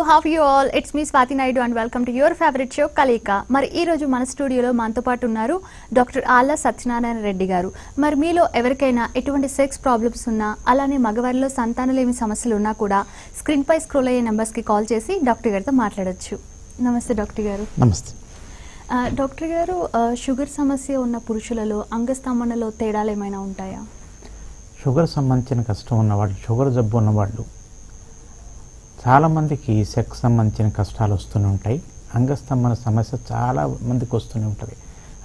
how are you all? It's me Swati Naidu and welcome to your favorite show Kalika. మరి ఈ రోజు మన స్టూడియోలో మనతో పాటు ఉన్నారు డాక్టర్ ఆళ్ళ సత్యనారాయణ రెడ్డి గారు. మరి మీలో ఎవరికైనా ఎటువంటి సెక్స్ ప్రాబ్లమ్స్ ఉన్నా అలానే మగవారిలో సంతానలేమి సమస్యలు ఉన్నా కూడా స్క్రీన్ పై స్క్రోల్ అయ్యే నంబర్స్ కి కాల్ చేసి డాక్టర్ గారితో మాట్లాడొచ్చు. నమస్తే డాక్టర్ గారు. నమస్తే డాక్టర్ గారు, షుగర్ సమస్య ఉన్న పురుషులలో అంగస్తంభనలో తేడాలు ఏమైనా ఉంటాయా? షుగర్ సంబంధించిన కష్టం ఉన్నవాళ్ళు, షుగర్ జబ్బు ఉన్నవాళ్ళు చాలామందికి సెక్స్ సంబంధించిన కష్టాలు వస్తూనే ఉంటాయి. అంగస్తంభన సమస్య చాలా మందికి వస్తూనే ఉంటుంది.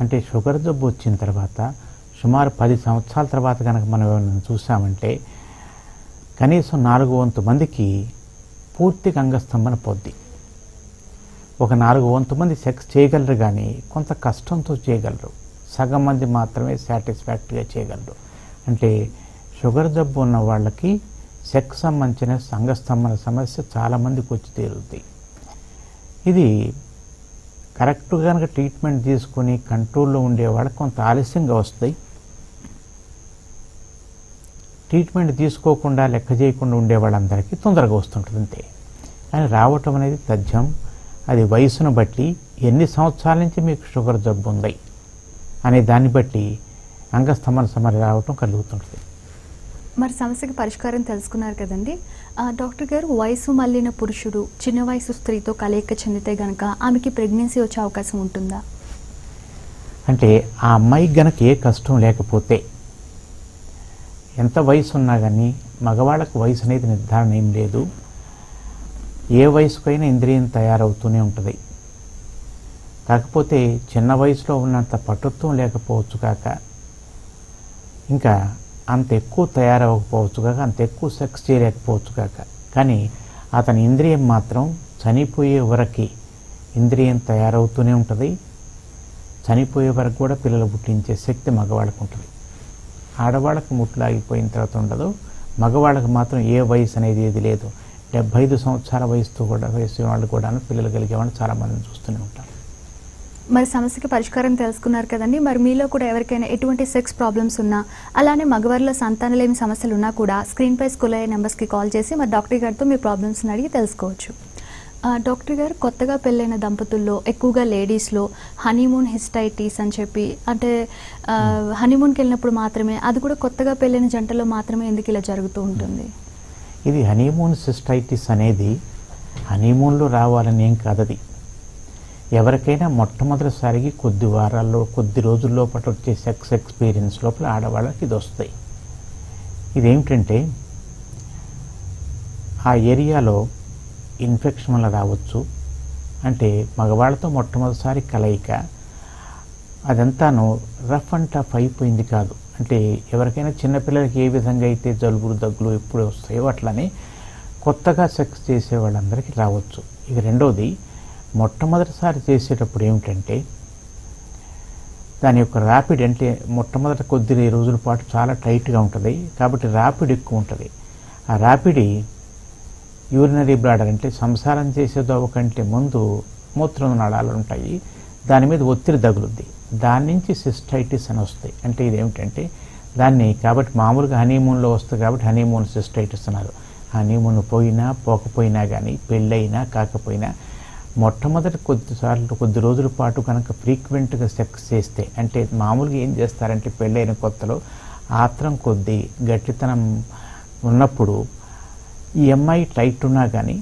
అంటే షుగర్ జబ్బు వచ్చిన తర్వాత సుమారు 10 సంవత్సరాల తర్వాత కనుక మనం ఏమైనా చూసామంటే కనీసం 4/4 మందికి పూర్తిగా అంగస్తంభన పోద్ది. ఒక 4/4 మంది సెక్స్ చేయగలరు, కానీ కొంత కష్టంతో చేయగలరు. సగం మంది మాత్రమే సాటిస్ఫాక్టరీగా చేయగలరు. అంటే షుగర్ జబ్బు ఉన్న వాళ్ళకి సెక్స్ సంబంధించిన అంగస్తంభన సమస్య చాలామందికి వచ్చి తీరుతుంది. ఇది కరెక్ట్గా కనుక ట్రీట్మెంట్ తీసుకుని కంట్రోల్లో ఉండేవాళ్ళకి కొంత ఆలస్యంగా వస్తాయి. ట్రీట్మెంట్ తీసుకోకుండా లెక్క చేయకుండా ఉండేవాళ్ళందరికీ తొందరగా వస్తుంటుంది అంతే. కానీ రావటం అనేది తథ్యం. అది వయసును బట్టి, ఎన్ని సంవత్సరాల నుంచి మీకు షుగర్ జబ్బు ఉంది అనే దాన్ని బట్టి అంగస్తంభన సమస్య రావటం కలుగుతుంటుంది. మరి సమస్యకి పరిష్కారం తెలుసుకున్నారు కదండి. డాక్టర్ గారు, వయసు మళ్ళిన పురుషుడు చిన్న వయసు స్త్రీతో కలయిక చెందితే గనక ఆమెకి ప్రెగ్నెన్సీ వచ్చే అవకాశం ఉంటుందా? అంటే ఆ అమ్మాయికి గనక ఏ కష్టం లేకపోతే, ఎంత వయసు ఉన్నా కానీ మగవాళ్ళకు వయసు అనేది నిర్ధారణ ఏం లేదు. ఏ వయసుకైనా ఇంద్రియం తయారవుతూనే ఉంటుంది. కాకపోతే చిన్న వయసులో ఉన్నంత పటుత్వం లేకపోవచ్చు కాక, ఇంకా అంత ఎక్కువ తయారవ్వకపోవచ్చు కాక, అంత ఎక్కువ సెక్స్ చేయలేకపోవచ్చు కాక, కానీ అతని ఇంద్రియం మాత్రం చనిపోయే వరకు ఇంద్రియం తయారవుతూనే ఉంటుంది. చనిపోయే వరకు కూడా పిల్లలు పుట్టించే శక్తి మగవాళ్ళకు ఉంటుంది. ఆడవాళ్ళకు ముట్లాగిపోయిన తర్వాత ఉండదు. మగవాళ్ళకు మాత్రం ఏ వయసు అనేది ఏది లేదు. 75 సంవత్సరాల వయసుతో కూడా వయసు వాళ్ళు కూడా పిల్లలు కలిగేవాళ్ళు చాలామందిని చూస్తూనే ఉంటారు. మరి సమస్యకి పరిష్కారం తెలుసుకున్నారు కదండి. మరి మీలో కూడా ఎవరికైనా ఎటువంటి సెక్స్ ప్రాబ్లమ్స్ ఉన్నా అలానే మగవారిలో సంతానలేమి సమస్యలు ఉన్నా కూడా స్క్రీన్ పై స్క్రోల్ అయ్యే నెంబర్స్కి కాల్ చేసి మరి డాక్టర్ గారితో మీ ప్రాబ్లమ్స్ని అడిగి తెలుసుకోవచ్చు. డాక్టర్ గారు, కొత్తగా పెళ్ళైన దంపతుల్లో ఎక్కువగా లేడీస్లో హనీమూన్ హిస్టైటిస్ అని చెప్పి, అంటే హనీమూన్కి వెళ్ళినప్పుడు మాత్రమే, అది కూడా కొత్తగా పెళ్ళైన జంటలో మాత్రమే ఎందుకు ఇలా జరుగుతూ ఉంటుంది? ఇది హనీమూన్ సిస్టైటిస్ అనేది హనీమూన్లో రావాలని ఏం కాదది. ఎవరికైనా మొట్టమొదటిసారికి కొద్ది వారాల్లో, కొద్ది రోజుల్లో పాటు వచ్చే సెక్స్ ఎక్స్పీరియన్స్ లోపల ఆడవాళ్ళకి ఇది వస్తాయి. ఇదేమిటంటే ఆ ఏరియాలో ఇన్ఫెక్షన్ వల్ల రావచ్చు. అంటే మగవాళ్ళతో మొట్టమొదటిసారి కలయిక అదంతాను రఫ్ అండ్ టఫ్ అయిపోయింది కాదు. అంటే ఎవరికైనా చిన్నపిల్లలకి ఏ విధంగా అయితే జలుబులు దగ్గులు ఎప్పుడు వస్తాయో అట్లనే కొత్తగా సెక్స్ చేసే వాళ్ళందరికీ రావచ్చు. ఇక రెండోది, మొట్టమొదటిసారి చేసేటప్పుడు ఏమిటంటే దాని యొక్క ర్యాపిడ్, అంటే మొట్టమొదటి కొద్ది రోజుల పాటు చాలా టైట్గా ఉంటుంది కాబట్టి ర్యాపిడ్ ఎక్కువ ఉంటుంది. ఆ ర్యాపిడ్ యూరినరీ బ్లాడర్, అంటే సంసారం చేసే దోవ కంటే ముందు మూత్ర నాళాలు ఉంటాయి, దాని మీద ఒత్తిడి తగులుద్ది. దాని నుంచి సిస్టైటిస్ అని వస్తాయి. అంటే ఇదేమిటంటే దాన్ని, కాబట్టి మామూలుగా హనీమూన్లో వస్తుంది కాబట్టి హనీమూన్ సిస్టైటిస్ అన్నారు. హనీమూన్ పోయినా పోకపోయినా కానీ, పెళ్ళైనా కాకపోయినా మొట్టమొదటి కొద్ది రోజుల పాటు కనుక ఫ్రీక్వెంట్గా సెక్స్ చేస్తే, అంటే మామూలుగా ఏం చేస్తారంటే పెళ్ళైన కొత్తలో ఆత్రం కొద్దీ గట్టితనం ఉన్నప్పుడు ఈ అమ్మాయి టైట్ ఉన్నా కానీ,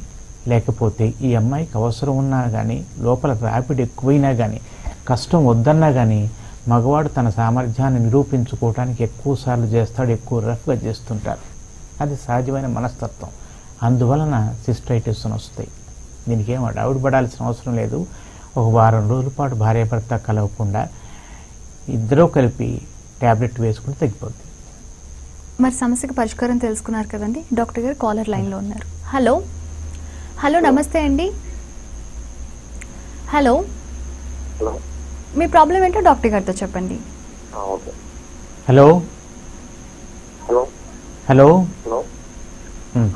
లేకపోతే ఈ అమ్మాయికి అవసరం ఉన్నా కానీ, లోపల ర్యాపిడ్ ఎక్కువైనా కానీ, కష్టం వద్దన్నా కానీ మగవాడు తన సామర్థ్యాన్ని నిరూపించుకోవడానికి ఎక్కువసార్లు చేస్తాడు, ఎక్కువ రఫ్గా చేస్తుంటారు. అది సహజమైన మనస్తత్వం. అందువలన సిస్టైటిస్ వస్తాయి. దీనికి ఏమో డౌట్ పడాల్సిన అవసరం లేదు. ఒక వారం రోజుల పాటు భార్యాభర్త కలవకుండా ఇద్దరూ కలిపి ట్యాబ్లెట్ వేసుకుని తగ్గిపోద్ది. మరి సమస్యకి పరిష్కారం తెలుసుకున్నారు కదండి. డాక్టర్ గారు కాలర్ లైన్లో ఉన్నారు. హలో హలో నమస్తే అండి. హలో, మీ ప్రాబ్లం ఏంటో డాక్టర్ గారితో చెప్పండి. హలో హలో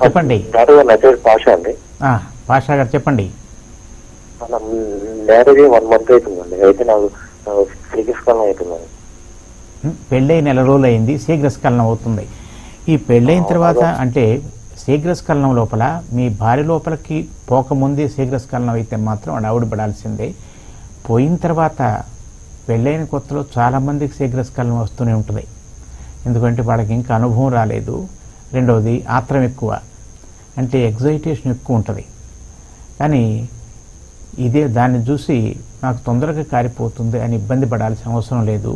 చెప్పండి. పాషా గారు చెప్పండి. మ్యారేజ్ 1 month అవుతుందండి. అయితే నాకు శీఘ్రస్ఖలనం అవుతుందండి. పెళ్ళై నెల రోజులు అయింది, శీఘ్రస్ఖలనం అవుతుంది. ఈ పెళ్ళైన తర్వాత అంటే శీఘ్రస్ఖలనం లోపల మీ భార్య లోపలికి పోకముందే శీఘ్రస్ఖలనం అయితే మాత్రం ఆవిడ పడాల్సిందే. పోయిన తర్వాత పెళ్ళైన కొత్తలో చాలామందికి శీఘ్రస్ఖలనం వస్తూనే ఉంటుంది. ఎందుకంటే వాళ్ళకి ఇంకా అనుభవం రాలేదు. రెండవది ఆత్రం ఎక్కువ, అంటే ఎగ్జైటేషన్ ఎక్కువ ఉంటుంది. కానీ ఇదే దాన్ని చూసి నాకు తొందరగా కారిపోతుంది అని ఇబ్బంది పడాల్సిన అవసరం లేదు.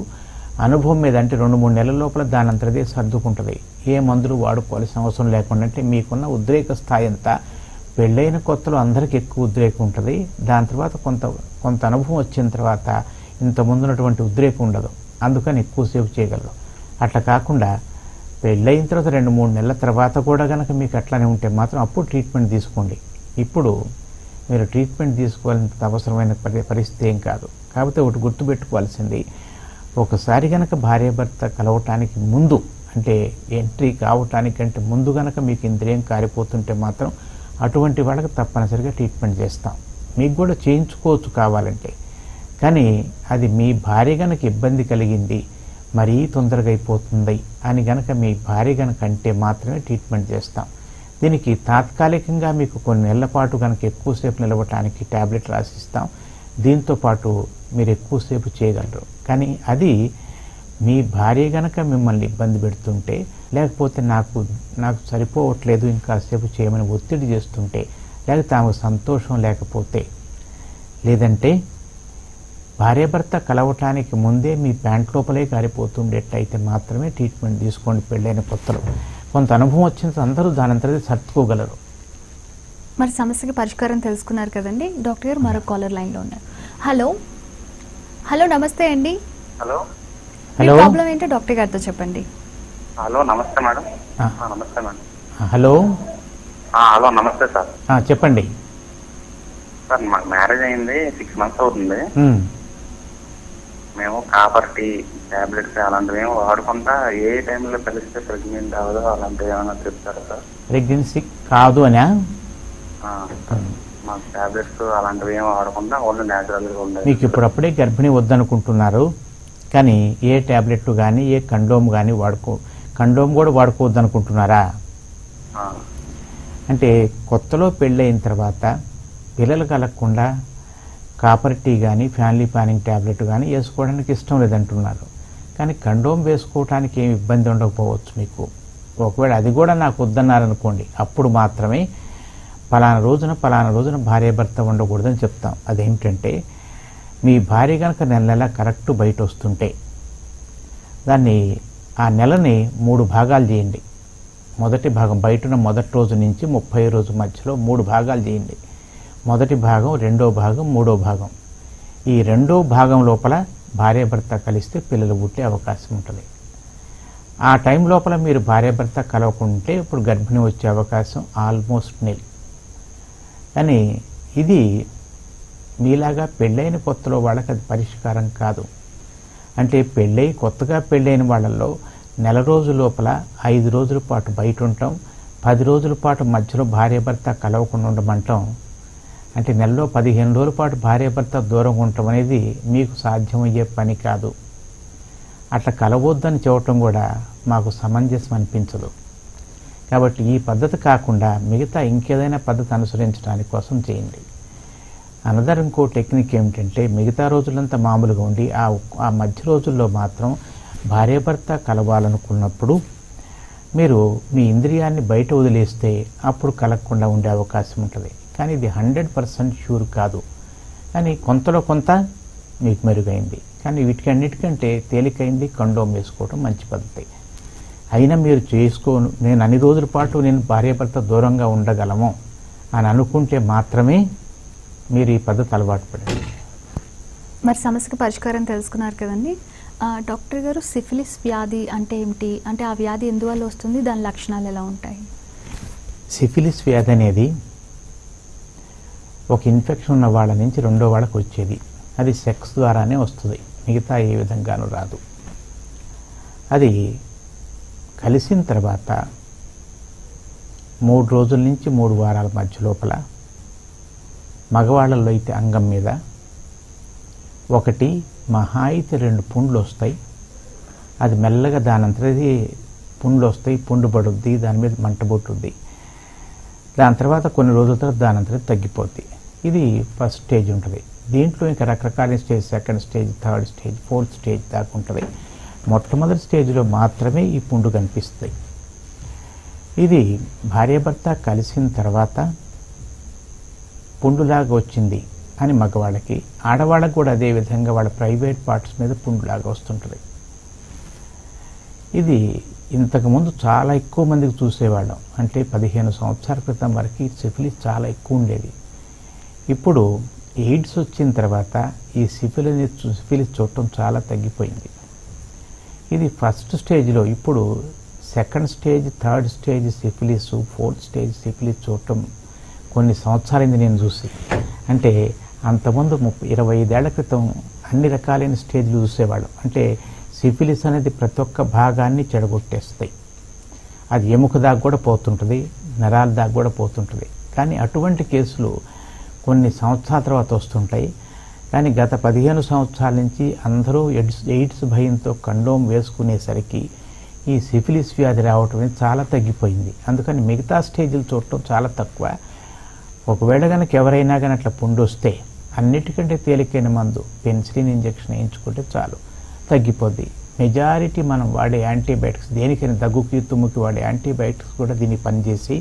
అనుభవం మీద అంటే 2-3 నెలల లోపల దాని అంతటిదే సర్దుకుంటుంది. ఏ మందులు వాడుకోవాల్సిన అవసరం లేకుండా, అంటే మీకున్న ఉద్రేక స్థాయి అంతా పెళ్ళైన కొత్తలో అందరికీ ఎక్కువ ఉద్రేకం ఉంటుంది. దాని తర్వాత కొంత అనుభవం వచ్చిన తర్వాత ఇంత ముందున్నటువంటి ఉద్రేకం ఉండదు, అందుకని ఎక్కువసేపు చేయగలరు. అట్లా కాకుండా పెళ్ళైన తర్వాత 2-3 నెలల తర్వాత కూడా కనుక మీకు అట్లానే ఉంటే మాత్రం అప్పుడు ట్రీట్మెంట్ తీసుకోండి. ఇప్పుడు మీరు ట్రీట్మెంట్ తీసుకోవాలంత అవసరమైన పరిస్థితి ఏం కాదు. కాకపోతే ఒకటి గుర్తుపెట్టుకోవాల్సింది, ఒకసారి కనుక భార్యాభర్త కలవటానికి ముందు, అంటే ఎంట్రీ కావటానికంటే ముందు కనుక మీకు ఇంద్రియం కారిపోతుంటే మాత్రం అటువంటి వాళ్ళకి తప్పనిసరిగా ట్రీట్మెంట్ చేస్తాం. మీకు కూడా చేయించుకోవచ్చు కావాలంటే. కానీ అది మీ భార్య కనుక ఇబ్బంది కలిగింది, మరీ తొందరగా అయిపోతుంది అని కనుక మీ భార్య కనుక అంటే మాత్రమే ట్రీట్మెంట్ చేస్తాం. దీనికి తాత్కాలికంగా మీకు కొన్ని నెలల పాటు కనుక ఎక్కువసేపు నిలవటానికి ట్యాబ్లెట్ రాసిస్తాం. దీంతోపాటు మీరు ఎక్కువసేపు చేయగలరు. కానీ అది మీ భార్య కనుక మిమ్మల్ని ఇబ్బంది పెడుతుంటే, లేకపోతే నాకు సరిపోవట్లేదు ఇంకాసేపు చేయమని ఒత్తిడి చేస్తుంటే, లేకపోతే ఆమెకు సంతోషం లేకపోతే, లేదంటే భార్యాభర్త కలవటానికి ముందే మీ ప్యాంట్ లోపలే కారిపోతుండేటైతే మాత్రమే ట్రీట్మెంట్ తీసుకోండి. పెళ్ళైన కొత్తలో కొంత అనుభవం వచ్చిన అందరూ దానంతరం సర్దుకోగలరు. మరి సమస్యకి పరిష్కారం తెలుసుకున్నారు కదండి. డాక్టర్ గారు మరో కాలర్ లైన్లో ఉన్నారు. హలో నమస్తే అండి. హలో ప్రాబ్లం ఏంటో డాక్టర్ గారితో చెప్పండి. హలో నమస్తే మేడం. నమస్తే మేడం. హలో నమస్తే సార్. చెప్పండి సార్. మాకు మ్యారేజ్ అయింది 6 months అవుతుంది. మేము కాపర్ టీ టాబ్లెట్స్ అలాంటివి ఏమో వాడుకుంటా ఏ టైంలో కలిస్తే ప్రెగ్నెంట్ అవ్వదో అలాంటివి ఏమైనా చెప్తారా సార్? ప్రెగ్నెన్సీ కాదు అనా? మాకు టాబ్లెట్స్ అలాంటివి ఏమో వాడకుండా ఓన్లీ న్యాచురల్గా ఉండేది. మీకు ఇప్పుడప్పుడే గర్భిణీ వద్దనుకుంటున్నారు, కానీ ఏ టాబ్లెట్లు కానీ ఏ కండోమ్ కానీ కండోమ్ కూడా వాడుకోవద్దు అనుకుంటున్నారా? అంటే కొత్తలో పెళ్ళయిన తర్వాత పిల్లలు కలగకుండా కాపర్ టీ కానీ ఫ్యామిలీ ప్లానింగ్ ట్యాబ్లెట్ కానీ వేసుకోవడానికి ఇష్టం లేదంటున్నారు. కానీ కండోమ్ వేసుకోవడానికి ఏమి ఇబ్బంది ఉండకపోవచ్చు మీకు. ఒకవేళ అది కూడా నాకు వద్దన్నారనుకోండి, అప్పుడు మాత్రమే పలానా రోజున భార్యాభర్త ఉండకూడదని చెప్తాం. అదేంటంటే, మీ భార్య కనుక నెల కరెక్ట్ బయట వస్తుంటే దాన్ని ఆ నెలని 3 భాగాలు చేయండి. మొదటి భాగం బయటన మొదటి రోజు నుంచి 30 రోజు మధ్యలో 3 భాగాలు చేయండి. మొదటి భాగం, రెండో భాగం, మూడో భాగం. ఈ రెండో భాగం లోపల భార్యాభర్త కలిస్తే పిల్లలు పుట్టే అవకాశం ఉంటుంది. ఆ టైం లోపల మీరు భార్యాభర్త కలవకుంటే ఇప్పుడు గర్భిణి వచ్చే అవకాశం ఆల్మోస్ట్ నిల్. కానీ ఇది మీలాగా పెళ్ళైన కొత్తలో వాళ్ళకి అది పరిష్కారం కాదు. అంటే కొత్తగా పెళ్ళైన వాళ్ళల్లో నెల రోజుల లోపల 5 రోజుల పాటు బయట ఉంటాం, 10 రోజుల పాటు మధ్యలో భార్యాభర్త కలవకుండా ఉండమంటాం. అంటే నెలలో 15 రోజుల పాటు భార్యాభర్త దూరంగా ఉండటం అనేది మీకు సాధ్యమయ్యే పని కాదు. అట్లా కలవద్దని చెప్పటం కూడా మాకు సమంజసం అనిపించదు. కాబట్టి ఈ పద్ధతి కాకుండా మిగతా ఇంకేదైనా పద్ధతి అనుసరించడానికి కోసం చేయండి. అనదర్ ఇంకో టెక్నిక్ ఏమిటంటే, మిగతా రోజులంతా మామూలుగా ఉండి ఆ మధ్య రోజుల్లో మాత్రం భార్యాభర్త కలవాలనుకున్నప్పుడు మీరు మీ ఇంద్రియాన్ని బయట వదిలేస్తే అప్పుడు కలగకుండా ఉండే అవకాశం ఉంటుంది. కానీ ఇది 100% షూర్ కాదు. కానీ కొంతలో కొంత మీకు మెరుగైంది. కానీ వీటికన్నిటికంటే తేలికైంది కండోమ్ వేసుకోవడం మంచి పద్ధతి. అయినా మీరు నేను అన్ని రోజుల పాటు నేను భార్యాభర్త దూరంగా ఉండగలము అని అనుకుంటే మాత్రమే మీరు ఈ పద్ధతి అలవాటు పడండి. మరి సమస్యకు పరిష్కారం తెలుసుకున్నారు కదండి. డాక్టర్ గారు, సిఫిలిస్ వ్యాధి అంటే ఏమిటి? అంటే ఆ వ్యాధి ఎందువల్ల వస్తుంది, దాని లక్షణాలు ఎలా ఉంటాయి? సిఫిలిస్ వ్యాధి అనేది ఒక ఇన్ఫెక్షన్ ఉన్న వాళ్ళ నుంచి రెండో వాళ్ళకి వచ్చేది. అది సెక్స్ ద్వారానే వస్తుంది, మిగతా ఏ విధంగానూ రాదు. అది కలిసిన తర్వాత 3 రోజుల నుంచి 3 వారాల మధ్య లోపల మగవాళ్ళల్లో అయితే అంగం మీద 1 మహా అయితే 2 పుండ్లు వస్తాయి. అది మెల్లగా దానంతది పుండ్లు వస్తాయి, పుండు పడుద్ది, దాని మీద మంట పుట్టుద్ది. దాని తర్వాత కొన్ని రోజుల తర్వాత దాని అంతా తగ్గిపోద్ది. ఇది ఫస్ట్ స్టేజ్ ఉంటుంది. దీంట్లో ఇంకా రకరకాల stage, second stage, third stage, fourth stage దాకా ఉంటుంది. మొట్టమొదటి స్టేజ్లో మాత్రమే ఈ పుండు కనిపిస్తుంది. ఇది భార్యాభర్త కలిసిన తర్వాత పుండులాగా వచ్చింది అని మగవాళ్ళకి, ఆడవాళ్ళకి కూడా అదే విధంగా వాళ్ళ ప్రైవేట్ పార్ట్స్ మీద పుండులాగా వస్తుంటుంది. ఇది ఇంతకుముందు చాలా ఎక్కువ మందికి చూసేవాళ్ళం. అంటే 15 సంవత్సరాల క్రితం వరకు సిఫిలిస్ చాలా ఎక్కువ ఉండేది. ఇప్పుడు ఎయిడ్స్ వచ్చిన తర్వాత ఈ సిఫిలిస్ చూడటం చాలా తగ్గిపోయింది. ఇది ఫస్ట్ స్టేజ్లో. ఇప్పుడు second stage, third stage syphilis, fourth stage syphilis చూడటం కొన్ని సంవత్సరాలైంది నేను చూసి. అంటే అంతకుముందు 25 ఏళ్ల క్రితం అన్ని రకాలైన స్టేజ్లు చూసేవాళ్ళం. అంటే సిఫిలిస్ అనేది ప్రతి ఒక్క భాగాన్ని చెడగొట్టేస్తాయి. అది ఎముక దాకా కూడా పోతుంటుంది, నరాల దాకా కూడా పోతుంటుంది. కానీ అటువంటి కేసులు కొన్ని సంవత్సరాల తర్వాత వస్తుంటాయి. కానీ గత 15 సంవత్సరాల నుంచి అందరూ ఎయిడ్స్ భయంతో కండోమ్ వేసుకునేసరికి ఈ సిఫిలిస్ వ్యాధి రావటం అనేది చాలా తగ్గిపోయింది. అందుకని మిగతా స్టేజ్లు చూడటం చాలా తక్కువ. ఒకవేళ కనుక ఎవరైనా కానీ అట్లా పుండు వస్తే అన్నిటికంటే తేలికైన మందు పెన్సిలిన్ ఇంజెక్షన్ వేయించుకుంటే చాలు, తగ్గిపోద్ది. మెజారిటీ మనం వాడే యాంటీబయాటిక్స్, దేనికైనా దగ్గుకి తుమ్ముకి వాడే యాంటీబయాటిక్స్ కూడా దీన్ని పనిచేసి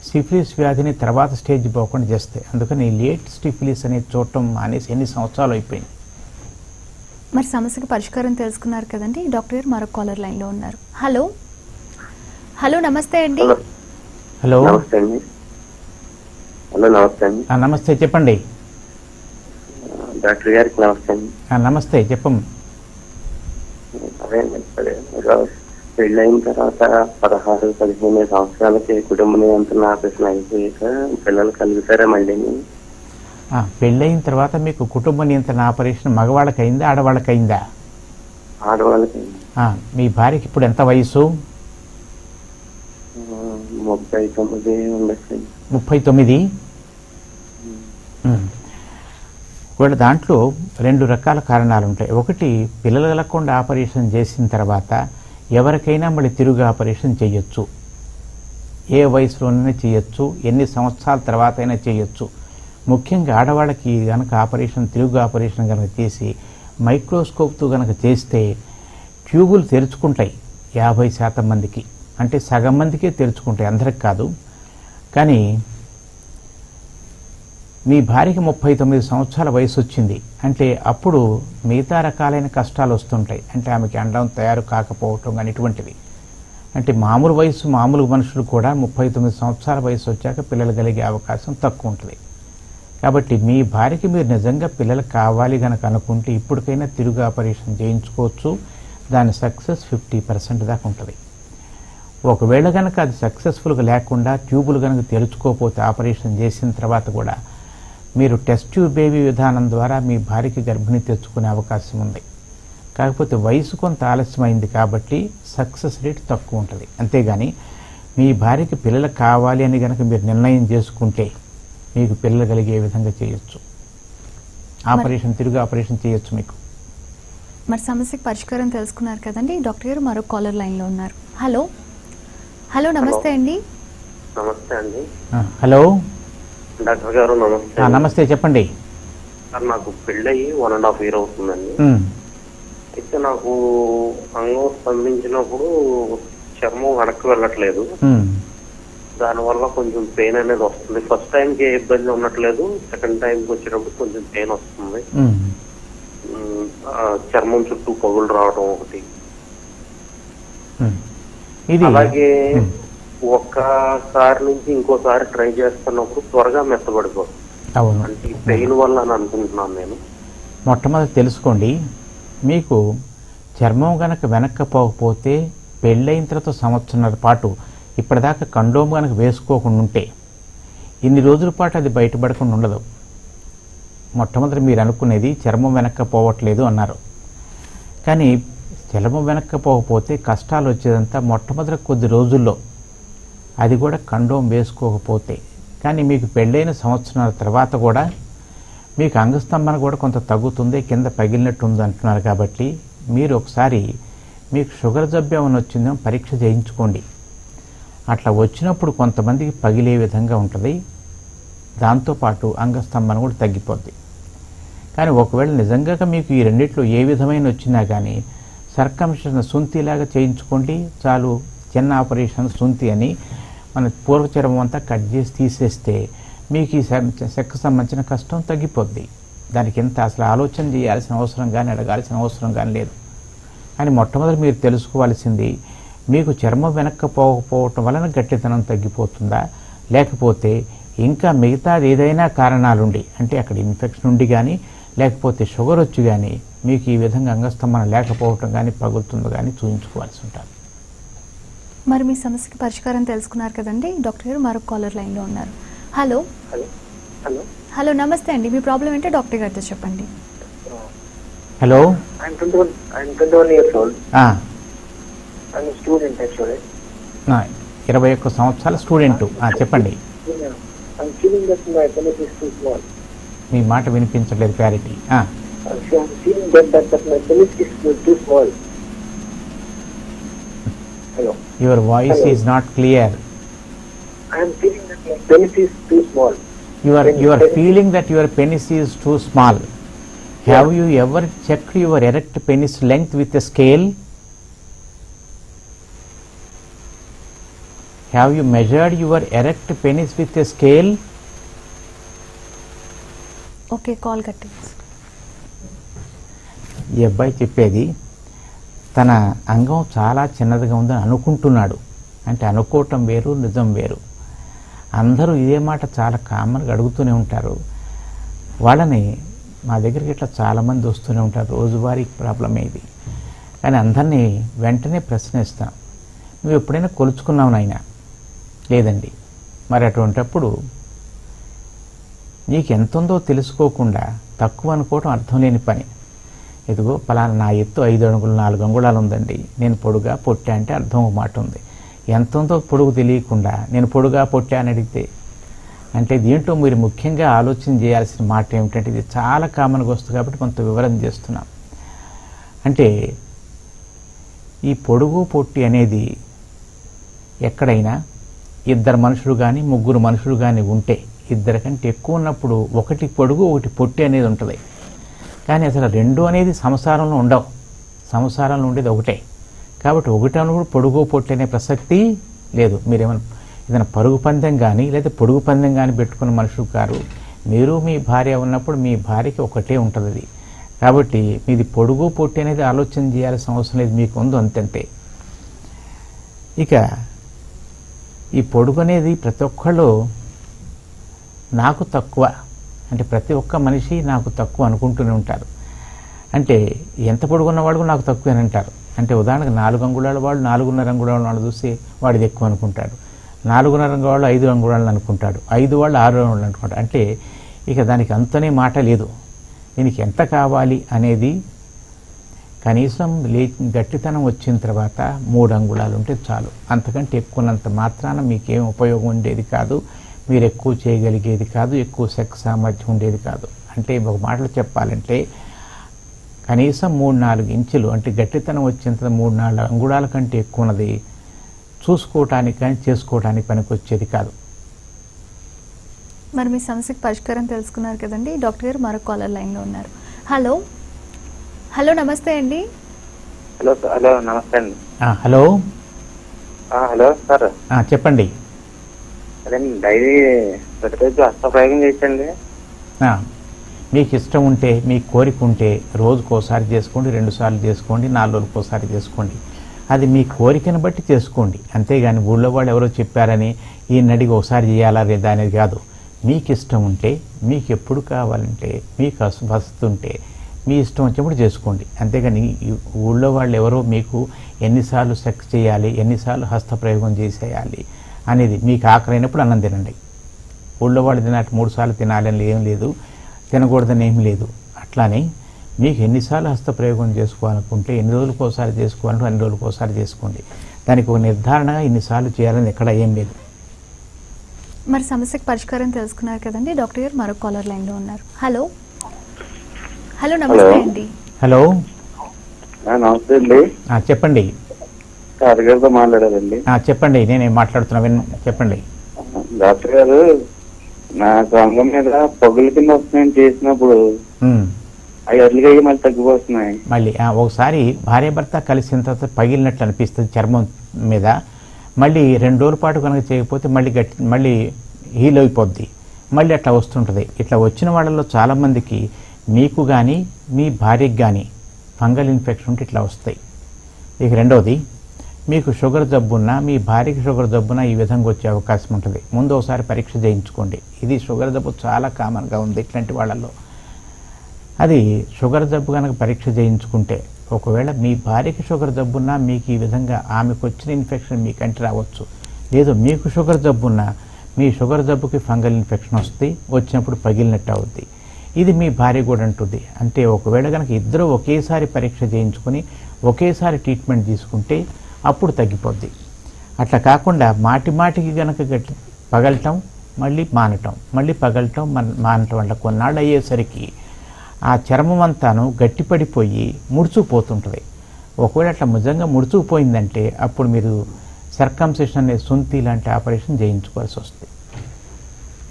సిఫిలిస్ వ్యాధిని తర్వాత స్టేజ్ పోకుండా చేస్తాయి. అందుకని లేట్ సిఫిలిస్ అనేది చూడటం మానేసి ఎన్ని సంవత్సరాలు అయిపోయింది. మరి సమస్యకు పరిష్కారం తెలుసుకున్నారు కదండి. డాక్టర్ గారు మరొక కాలర్ లైన్లో ఉన్నారు. హలో హలో నమస్తే అండి. హలో నమస్తే అండి. హలో నమస్తే అండి. నమస్తే, చెప్పండి. డాక్టర్ గారికి నమస్తే అండి. నమస్తే, చెప్పండి. అదే పెళ్ళైన తర్వాత 16-15 సంవత్సరాలకి కుటుంబ నియంత్రణ ఆపరేషన్ అయిపోయాక పిల్లలు కలుగుతారా మళ్ళీ? పెళ్ళైన తర్వాత మీకు కుటుంబ నియంత్రణ ఆపరేషన్ మగవాళ్ళకి అయిందా, ఆడవాళ్ళకి అయిందా? ఆడవాళ్ళకి. మీ భార్యకి ఇప్పుడు ఎంత వయసు? 39 ఉండొచ్చు. 39. ఒకవేళ దాంట్లో 2 రకాల కారణాలు ఉంటాయి. ఒకటి, పిల్లలు కలగకుండా ఆపరేషన్ చేసిన తర్వాత ఎవరికైనా మళ్ళీ తిరుగు ఆపరేషన్ చేయొచ్చు. ఏ వయసులోనైనా చేయొచ్చు, ఎన్ని సంవత్సరాల తర్వాత అయినా చేయొచ్చు. ముఖ్యంగా ఆడవాళ్ళకి కనుక తిరుగు ఆపరేషన్ కనుక చేసి మైక్రోస్కోప్తో కనుక చేస్తే ట్యూబులు తెరుచుకుంటాయి 50% మందికి. అంటే సగం మందికే తెరుచుకుంటాయి, అందరికి కాదు. కానీ మీ భార్యకి 39 సంవత్సరాల వయసు వచ్చింది అంటే అప్పుడు మిగతా రకాలైన కష్టాలు వస్తుంటాయి. అంటే ఆమెకి అండం తయారు కాకపోవటం కానీ ఇటువంటివి. అంటే మామూలు వయసు, మామూలు మనుషులు కూడా 39 సంవత్సరాల వయసు వచ్చాక పిల్లలు కలిగే అవకాశం తక్కువ ఉంటుంది. కాబట్టి మీ భార్యకి మీరు నిజంగా పిల్లలు కావాలి కనుక అనుకుంటే ఇప్పటికైనా తిరుగు ఆపరేషన్ చేయించుకోవచ్చు. దాని సక్సెస్ 50% దాకా ఉంటుంది. ఒకవేళ కనుక అది సక్సెస్ఫుల్గా లేకుండా ట్యూబులు కనుక తెరుచుకోకపోతే ఆపరేషన్ చేసిన తర్వాత కూడా మీరు టెస్ట్ ట్యూబ్ బేబీ విధానం ద్వారా మీ భార్యకి గర్భిణీ తెచ్చుకునే అవకాశం ఉంది. కాకపోతే వయసు కొంత ఆలస్యమైంది కాబట్టి సక్సెస్ రేట్ తక్కువ ఉంటుంది. అంతేగాని మీ భార్యకి పిల్లలు కావాలి అని కనుక మీరు నిర్ణయం చేసుకుంటే మీకు పిల్లలు కలిగే విధంగా చేయొచ్చు. తిరుగు ఆపరేషన్ చేయొచ్చు మీకు. మరి సమస్యకు పరిష్కారం తెలుసుకున్నారు కదండి. డాక్టర్ గారు మరొక కాలర్ లైన్లో ఉన్నారు. హలో హలో నమస్తే అండి. నమస్తే అండి. హలో డాక్టర్ గారు నమస్తే. నమస్తే, చెప్పండి. సార్, నాకు పెళ్ళయి 1.5 year అవుతుందండి. అయితే నాకు అంగం స్పందించినప్పుడు చర్మం వెనక్కి వెళ్ళట్లేదు. దానివల్ల కొంచెం పెయిన్ అనేది వస్తుంది. ఫస్ట్ టైంకి ఏ ఇబ్బంది ఉండట్లేదు, సెకండ్ టైంకి వచ్చేటప్పుడు కొంచెం పెయిన్ వస్తుంది. చర్మం చుట్టూ పగులు రావడం ఒకటి. అలాగే ఒక్కసారి నుంచి ఇంకోసారి ట్రై చేస్తున్నప్పుడు త్వరగా మెత్తబడిపోతుంది. అంటే పెయిన్ వల్ల అని అనుకుంటున్నాను నేను. మొట్టమొదటి తెలుసుకోండి, మీకు చర్మం గనక వెనక్కపోకపోతే పెళ్ళైన తర్వాత 1.5 సంవత్సరాల పాటు ఇప్పటిదాకా కండోమ్ కనుక వేసుకోకుండా ఉంటే ఇన్ని రోజుల పాటు అది బయటపడకుండా ఉండదు. మొట్టమొదటి మీరు అనుకునేది చర్మం వెనక్కపోవట్లేదు అన్నారు. కానీ చర్మం వెనక్కపోకపోతే కష్టాలు వచ్చేదంతా మొట్టమొదటి కొద్ది రోజుల్లో, అది కూడా కండోమ్ వేసుకోకపోతే. కానీ మీకు పెళ్ళైన 1 సంవత్సరాల తర్వాత కూడా మీకు అంగస్తంభన కూడా కొంత తగ్గుతుంది, కింద పగిలినట్టు ఉంది అంటున్నారు. కాబట్టి మీరు ఒకసారి మీకు షుగర్ జబ్బు ఏమైనా వచ్చిందో పరీక్ష చేయించుకోండి. అట్లా వచ్చినప్పుడు కొంతమందికి పగిలే విధంగా ఉంటుంది, దాంతోపాటు అంగస్తంభన కూడా తగ్గిపోద్ది. కానీ ఒకవేళ నిజంగా మీకు ఈ రెండిట్లో ఏ విధమైన వచ్చినా కానీ సర్కంసిషన్ సుంతిలాగా చేయించుకోండి చాలు. చిన్న ఆపరేషన్ సుంతి అని మన పూర్వచర్మం అంతా కట్ చేసి తీసేస్తే మీకు ఈ సెక్కు సంబంధించిన కష్టం తగ్గిపోద్ది. దానికి ఎంత అసలు ఆలోచన చేయాల్సిన అవసరం కానీ అడగాల్సిన అవసరం కానీ లేదు. కానీ మొట్టమొదటి మీరు తెలుసుకోవాల్సింది, మీకు చర్మం వెనక్కపోకపోవటం వలన గట్టితనం తగ్గిపోతుందా, లేకపోతే ఇంకా మిగతాది ఏదైనా కారణాలుండి, అంటే అక్కడ ఇన్ఫెక్షన్ ఉండి కానీ లేకపోతే షుగర్ వచ్చి కానీ మీకు ఈ విధంగా అంగస్తంభన లేకపోవటం కానీ పగులుతుందో కానీ చూపించుకోవాల్సి ఉంటుంది. మరి మీ సమస్యకి పరిష్కారం తెలుసుకున్నారు కదండి. డాక్టర్ గారు మరొక కాలర్ లైన్లో ఉన్నారు. హలో హలో హలో నమస్తే అండి. మీ ప్రాబ్లం ఏంటో డాక్టర్ గారితో చెప్పండి. Hello. I'm 21 years old. I'm a student actually. 21 సంవత్సరాల స్టూడెంట్. చెప్పండి. I'm feeling that my penis is too small. మీ మాట వినిపించలేదు clarity. I'm feeling that my penis is too small. Hello. Your voice is not clear. I am feeling that my penis is too small. You are feeling that your penis is too small. Have you ever checked your erect penis length with a scale? Have you measured your erect penis with a scale? Okay, call కట్టేసి. ఈ అబ్బాయి చెప్పేది తన అంగం చాలా చిన్నదిగా ఉందని అనుకుంటున్నాడు. అంటే అనుకోవటం వేరు, నిజం వేరు. అందరూ ఇదే మాట చాలా కామన్గా అడుగుతూనే ఉంటారు. వాళ్ళని మా దగ్గరికి ఇట్లా చాలామంది వస్తూనే ఉంటారు. రోజువారీ ప్రాబ్లమే ఇది. కానీ అందరినీ వెంటనే ప్రశ్నిస్తాం, నువ్వు ఎప్పుడైనా కొలుచుకున్నావు నాయన? లేదండి. మరి అటువంటప్పుడు నీకు ఎంత ఉందో తెలుసుకోకుండా తక్కువ అనుకోవటం అర్థం లేని పని. ఇదిగో పలానా నా ఎత్తు 5 అడుగులు 4 అంగుళాలు ఉందండి, నేను పొడుగా పొట్టా అంటే అర్థం ఒక మాట ఉంది. ఎంత ఉందో పొడుగు తెలియకుండా నేను పొడుగా పొట్టా అని అడిగితే, అంటే దీంట్లో మీరు ముఖ్యంగా ఆలోచన చేయాల్సిన మాట ఏమిటంటే, ఇది చాలా కామన్గా వస్తుంది కాబట్టి కొంత వివరణ చేస్తున్నాం. అంటే ఈ పొడుగు పొట్టి అనేది ఎక్కడైనా 2 మనుషులు కానీ 3 మనుషులు కానీ ఉంటే, 2 కంటే ఎక్కువ ఉన్నప్పుడు ఒకటి పొడుగు ఒకటి పొట్టి అనేది ఉంటుంది. కానీ అసలు 2 అనేది సంసారంలో ఉండవు. సంసారంలో ఉండేది ఒకటే. కాబట్టి ఒకటను కూడా పొడుగు పొట్టి అనే ప్రసక్తి లేదు. మీరేమైనా ఏదైనా పరుగు పందెం కానీ లేదా పొడుగు పందెం కానీ పెట్టుకున్న మనుషులు కారు. మీరు మీ భార్య ఉన్నప్పుడు మీ భార్యకి ఒకటే ఉంటుంది అది. కాబట్టి మీది పొడుగు పొట్టి అనేది ఆలోచన చేయాల్సిన అవసరం లేదు, మీకు ఉంది అంతంతే. ఇక ఈ పొడుగు అనేది ప్రతి ఒక్కళ్ళు నాకు తక్కువ అంటే ప్రతి ఒక్క మనిషి నాకు తక్కువ అనుకుంటూనే ఉంటారు. అంటే ఎంత పొడుగున్నవాడు నాకు తక్కువ అని అంటారు. అంటే ఉదాహరణకు 4 అంగుళాల వాడు 4.5 అంగుళాల వాడు చూసి వాడిది ఎక్కువ అనుకుంటాడు. 4.5 అంగుళాలు 5 అంగుళాలు అనుకుంటాడు. 5 వాళ్ళు 6 అంగుళాలు అనుకుంటాడు. అంటే ఇక దానికి అంతనే మాట లేదు. దీనికి ఎంత కావాలి అనేది కనీసం గట్టితనం వచ్చిన తర్వాత 3 అంగుళాలు ఉంటే చాలు. అంతకంటే ఎక్కువనంత మాత్రాన మీకేం ఉపయోగం ఉండేది కాదు, మీరు ఎక్కువ చేయగలిగేది కాదు, ఎక్కువ సెక్స్ సామర్థ్యం ఉండేది కాదు. అంటే ఒక మాటలో చెప్పాలంటే కనీసం 3-4 ఇంచులు అంటే గట్టితనం వచ్చిన 3-4 అంగుళాల కంటే ఎక్కువ ఉన్నది చూసుకోవటానికి కానీ చేసుకోవడానికి పనికి వచ్చేది కాదు. మరి మీ సమస్యకి పరిష్కారం తెలుసుకున్నారు కదండి. డాక్టర్ గారు మరొక కాలర్ లైన్లో ఉన్నారు. హలో హలో నమస్తే అండి. హలో నమస్తే అండి. హలో హలో సార్ చెప్పండి. అదే డైలీ ప్రతిరోజు హస్తప్రయోగం చేయండి. మీకు ఇష్టం ఉంటే, మీకు కోరిక ఉంటే రోజుకోసారి చేసుకోండి, 2 సార్లు చేసుకోండి, 4 రోజులకోసారి చేసుకోండి. అది మీ కోరికను బట్టి చేసుకోండి. అంతేగాని ఊళ్ళో వాళ్ళు ఎవరో చెప్పారని ఈ నడికి ఒకసారి చేయాలా లేదా అనేది కాదు. మీకు ఇష్టం ఉంటే, మీకు ఎప్పుడు కావాలంటే, మీకు వసతి ఉంటే మీ ఇష్టం వచ్చినప్పుడు చేసుకోండి. అంతేగాని ఊళ్ళో వాళ్ళు ఎవరో మీకు ఎన్నిసార్లు సెక్స్ చేయాలి, ఎన్నిసార్లు హస్తప్రయోగం చేసేయాలి అనేది మీకు ఆకలైనప్పుడు అన్నం తినండి. ఊళ్ళో వాళ్ళు తినట్టు 3 సార్లు తినాలని ఏం లేదు, తినకూడదని ఏం లేదు. అట్లానే మీకు ఎన్నిసార్లు హస్తప్రయోగం చేసుకోవాలనుకుంటే, ఎన్ని రోజులకు ఒకసారి చేసుకోవాలంటే అన్ని రోజులకు ఒకసారి చేసుకోండి. దానికి ఒక నిర్ధారణగా ఇన్నిసార్లు చేయాలని ఎక్కడ ఏం లేదు. మరి సమస్యకు పరిష్కారం తెలుసుకున్నారు కదండి. డాక్టర్ గారు మరొక కాలర్ లైన్లో ఉన్నారు. హలో హలో నమస్తే అండి. హలో నమస్తే అండి. చెప్పండి. డాక్టర్ గారితో మాట్లాడారండి. చెప్పండి, నేనేం మాట్లాడుతున్నా చెప్పండి. డాక్టర్ గారు, నాకు అంగం మీద పగుల కింద వస్తున్నాయని చేసినప్పుడు అవి అర్లీగా మళ్ళీ తగ్గిపోతున్నాయి. మళ్ళీ ఒకసారి భార్య భర్త కలిసిన తర్వాత పగిలినట్లు అనిపిస్తుంది చర్మం మీద. మళ్ళీ 2 రోజుల పాటు కనుక చేయకపోతే మళ్ళీ హీల్ అయిపోద్ది, మళ్ళీ అట్లా వస్తుంటుంది. ఇట్లా వచ్చిన వాళ్ళలో చాలామందికి మీకు కానీ మీ భార్యకి కానీ ఫంగల్ ఇన్ఫెక్షన్ ఉంటే ఇట్లా వస్తాయి. ఇక రెండవది, మీకు షుగర్ జబ్బున్నా మీ భార్యకి షుగర్ జబ్బున్నా ఈ విధంగా వచ్చే అవకాశం ఉంటుంది. ముందు ఒకసారి పరీక్ష చేయించుకోండి. ఇది షుగర్ జబ్బు చాలా కామన్గా ఉంది ఇట్లాంటి వాళ్ళల్లో. అది షుగర్ జబ్బు కనుక పరీక్ష చేయించుకుంటే ఒకవేళ మీ భార్యకి షుగర్ జబ్బున్నా మీకు ఈ విధంగా ఆమెకు వచ్చిన ఇన్ఫెక్షన్ మీకంటే రావచ్చు. లేదు మీకు షుగర్ జబ్బున్నా మీ షుగర్ జబ్బుకి ఫంగల్ ఇన్ఫెక్షన్ వస్తుంది, వచ్చినప్పుడు పగిలినట్టు అవుద్ది. ఇది మీ భార్య కూడా అంటుంది. అంటే ఒకవేళ కనుక ఇద్దరు ఒకేసారి పరీక్ష చేయించుకొని ఒకేసారి ట్రీట్మెంట్ తీసుకుంటే అప్పుడు తగ్గిపోద్ది. అట్లా కాకుండా మాటికి కనుక పగలటం మళ్ళీ మానటం, మళ్ళీ పగలటం మానటం వల్ల కొన్నాళ్ళు అయ్యేసరికి ఆ చర్మం అంతాను గట్టిపడిపోయి ముడుచుకుపోతుంటుంది. ఒకవేళ అట్లా నిజంగా ముడుచుకుపోయిందంటే అప్పుడు మీరు సర్కంసిషన్ అనే సుంతి లాంటి ఆపరేషన్ చేయించుకోవాల్సి వస్తుంది.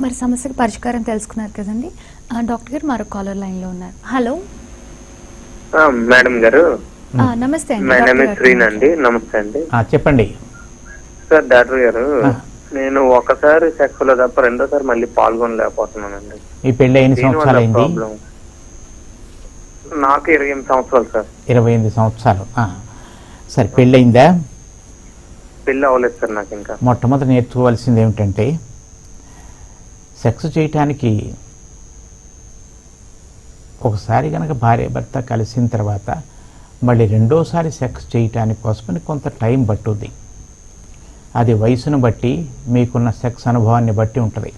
మరి సమస్యకు పరిష్కారం తెలుసుకున్నారు కదండి. డాక్టర్ గారు మరో కాలర్ లైన్ లో ఉన్నారు. హలో మేడం గారు. నమస్తే అండి. నమస్తే అండి. చెప్పండి సార్. డాక్టర్ గారు, నేను ఒకసారి సెక్స్ లో తప్ప రెండోసారి మళ్ళీ పాల్గొనలేకపోతున్నానండి. ఈ పెళ్లి ఎన్ని సంవత్సరాలు అయింది? నాకు 28 సంవత్సరాలు సార్. 28 సంవత్సరాలు. సరే, పెళ్ళి అయిందా? పెళ్ళి అవ్వలేదు సార్ నాకు ఇంకా. మొట్టమొదటి నేర్చుకోవాల్సింది ఏమిటంటే సెక్స్ చేయటానికి ఒకసారి కనుక భార్య భర్త కలిసిన తర్వాత మళ్ళీ రెండోసారి సెక్స్ చేయటానికి కోసమని కొంత టైం పట్టుద్ది. అది వయసును బట్టి మీకున్న సెక్స్ అనుభవాన్ని బట్టి ఉంటుంది.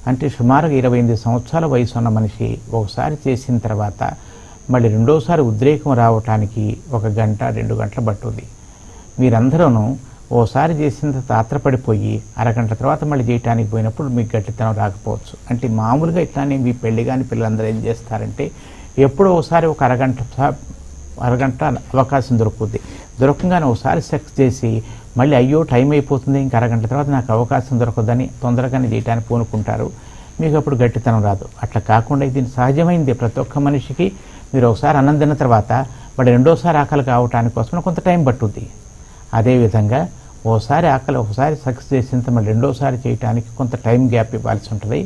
అంటే సుమారుగా 28 సంవత్సరాల వయసు ఉన్న మనిషి ఒకసారి చేసిన తర్వాత మళ్ళీ రెండోసారి ఉద్రేకం రావటానికి 1 గంట 2 గంటలు పట్టుద్ది. మీరందరూ ఓసారి చేసిన తర్వాత ఆత్రపడిపోయి అరగంట తర్వాత మళ్ళీ చేయటానికి పోయినప్పుడు మీకు గట్టితనం రాకపోవచ్చు. అంటే మామూలుగా ఇట్లానే మీ పెళ్లి కాని పిల్లలందరూ ఏం చేస్తారంటే ఎప్పుడో ఒకసారి ఒక అరగంట అవకాశం దొరుకుద్ది. దొరకగానే ఒకసారి సెక్స్ చేసి మళ్ళీ అయ్యో టైం అయిపోతుంది, ఇంకా అరగంట తర్వాత నాకు అవకాశం దొరకదని తొందరగానే చేయడానికి పూనుకుంటారు. మీకు అప్పుడు గట్టితనం రాదు. అట్లా కాకుండా ఇది సహజమైంది ప్రతి ఒక్క మనిషికి. మీరు ఒకసారి అన్నం తిన్న తర్వాత మళ్ళీ రెండోసారి ఆకలి కావటానికి కోసం కొంత టైం పట్టుద్ది. అదేవిధంగా ఒకసారి సెక్స్ చేసిన మళ్ళీ రెండోసారి చేయడానికి కొంత టైం గ్యాప్ ఇవ్వాల్సి ఉంటుంది.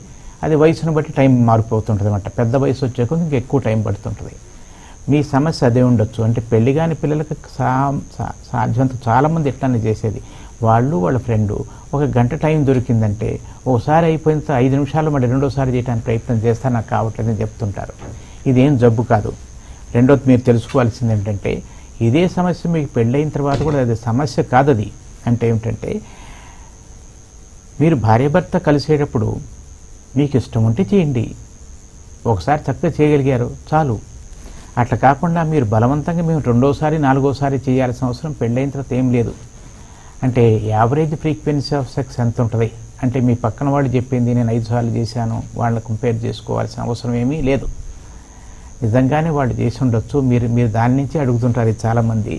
అది వయసును బట్టి టైం మారిపోతుంటుంది అన్నమాట. పెద్ద వయసు వచ్చే కొద్ది ఇంకా ఎక్కువ టైం పడుతుంటుంది. మీ సమస్య అదే ఉండొచ్చు. అంటే పెళ్లి కాని పిల్లలకి సాధ్యంత చాలామంది ఎట్లానే చేసేది, వాళ్ళ ఫ్రెండు 1 గంట టైం దొరికిందంటే ఒకసారి అయిపోయిన 5 నిమిషాలు మళ్ళీ రెండోసారి చేయడానికి ప్రయత్నం చేస్తే నాకు కావట్లేదని చెప్తుంటారు. ఇదేం జబ్బు కాదు. రెండోది మీరు తెలుసుకోవాల్సింది ఏంటంటే ఇదే సమస్య మీకు పెళ్ళైన తర్వాత కూడా అది సమస్య కాదు. అది అంటే ఏమిటంటే మీరు భార్యాభర్త కలిసేటప్పుడు మీకు ఇష్టం ఉంటే చేయండి, ఒకసారి చక్కగా చేయగలిగారు చాలు. అట్లా కాకుండా మీరు బలవంతంగా మేము రెండోసారి 4వసారి చేయాల్సిన అవసరం పెళ్ళైన తర్వాత ఏం లేదు. అంటే యావరేజ్ ఫ్రీక్వెన్సీ ఆఫ్ సెక్స్ ఎంత ఉంటుంది అంటే మీ పక్కన వాళ్ళు చెప్పింది నేను 5 సార్లు చేశాను వాళ్ళని కంపేర్ చేసుకోవాల్సిన అవసరం ఏమీ లేదు. నిజంగానే వాళ్ళు చేసి ఉండొచ్చు, మీరు దాని నుంచి అడుగుతుంటారు చాలామంది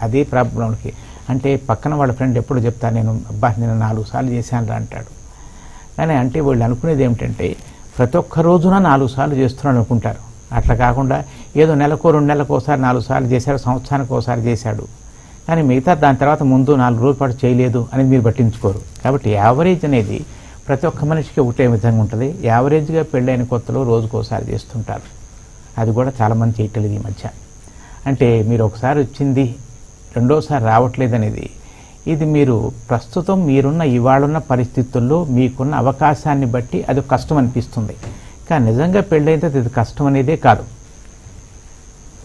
అదే ప్రాబ్లంకి. అంటే పక్కన వాళ్ళ ఫ్రెండ్ ఎప్పుడు చెప్తారు నేను 4 సార్లు చేశాను అంటాడు. కానీ అంటే వాళ్ళు అనుకునేది ఏమిటంటే ప్రతి ఒక్క రోజున 4 సార్లు చేస్తున్నాడు అనుకుంటారు. అట్లా కాకుండా ఏదో నెలకో 2 నెలలకు ఒకసారి 4 సార్లు చేశాడు, సంవత్సరానికి ఒకసారి చేశాడు, కానీ మిగతా దాని తర్వాత ముందు 4 రోజుల పాటు చేయలేదు అనేది మీరు పట్టించుకోరు. కాబట్టి యావరేజ్ అనేది ప్రతి ఒక్క మనిషికి ఒకటే విధంగా ఉంటుంది. యావరేజ్గా పెళ్ళైన కొత్తలో రోజుకోసారి చేస్తుంటారు. అది కూడా చాలామంది చేయట్లేదు ఈ మధ్య. అంటే మీరు ఒకసారి వచ్చింది రెండోసారి రావట్లేదు అనేది ఇది మీరు ప్రస్తుతం మీరున్న ఇవాళున్న పరిస్థితుల్లో మీకున్న అవకాశాన్ని బట్టి అది కష్టం అనిపిస్తుంది. కానీ నిజంగా పెళ్ళైతే ఇది కష్టం అనేదే కాదు.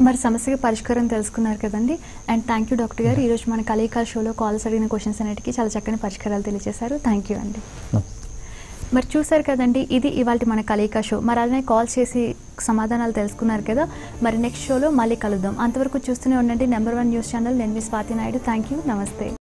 మరి సమస్యకి పరిష్కారం తెలుసుకున్నారు కదండి. అండ్ థ్యాంక్ యూ డాక్టర్ గారు. ఈరోజు మన కలయిక షోలో కాల్స్ అడిగిన క్వశ్చన్స్ అన్నిటికీ చాలా చక్కని పరిష్కారాలు తెలియజేశారు. థ్యాంక్ యూ అండి. మరి చూసారు కదండి, ఇది ఇవాళ మన కలయిక షో. మరి అలానే కాల్ చేసి సమాధానాలు తెలుసుకున్నారు కదా. మరి నెక్స్ట్ షోలో మళ్ళీ కలుద్దాం. అంతవరకు చూస్తూనే ఉండండి నెంబర్ 1 న్యూస్ ఛానల్. నేను మీ స్వాతి నాయుడు. Thank you. నమస్తే.